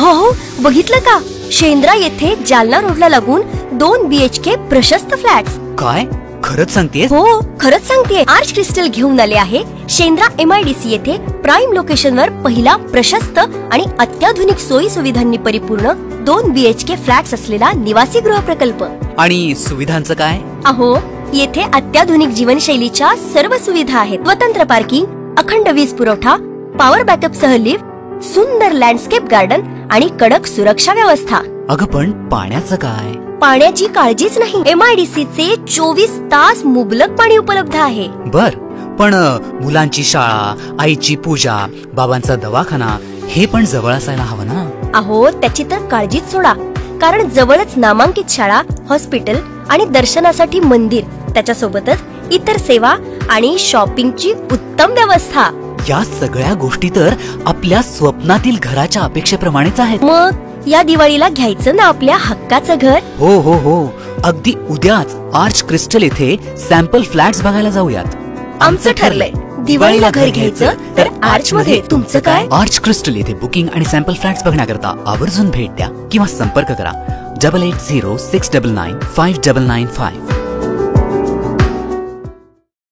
हो, बघितलं का? शेंद्रा येथे जालना रोडला लागून 2 BHK प्रशस्त फ्लॅट्स. काय खरंच सांगतेस? हो, खरंच सांगतेय. आर्च क्रिस्टल घेऊन आले आहे शेंद्रा MIDC येथे प्राईम लोकेशनवर पहिला प्रशस्त आणि अत्याधुनिक सोयी सुविधांनी परिपूर्ण 2 BHK फ्लॅट्स असलेला निवासी गृह प्रकल्प. आणि सुविधांचं काय? अहो, येथे अत्याधुनिक जीवनशैलीच्या सर्व सुविधा आहेत. स्वतंत्र पार्किंग, अखंड वीज पुरवठा, पॉवर बॅकअप सह लिफ्ट, सुंदर लँडस्केप गार्डन आणि कडक सुरक्षा व्यवस्था. अगं पण पाण्याचं काय? पाण्याची काळजीच नाही. MIDC चे 24 तास मुबलक पाणी उपलब्ध आहे. बर, पण मुलांची शाळा, आईची पूजा, बाबांचा दवाखाना हे पण जवळ असायला हवं ना? अहो, त्याची तर काळजीच सोडा, कारण जवळच नामांकित शाळा, हॉस्पिटल आणि दर्शनासाठी मंदिर, त्याच्यासोबतच इतर सेवा आणि शॉपिंगची उत्तम व्यवस्था. या सगळ्या गोष्टी तर आपल्या स्वप्नातील घराच्या अपेक्षेप्रमाणेच आहेत. मग या दिवाळीला घ्यायचं ना आपल्या हक्काचं घर? हो हो हो, अगदी उद्याच आर्च क्रिस्टल येथे सॅम्पल फ्लॅट्स बघायला जाऊयात. आमचं ठरलंय, दिवाळीला घर घ्यायचं तर आर्च मध्ये. तुमचं काय? आर्च क्रिस्टल येथे बुकिंग आणि सॅम्पल फ्लॅट्स बघण्याकरता आवर्जून भेट द्या किंवा संपर्क करा 8806995595.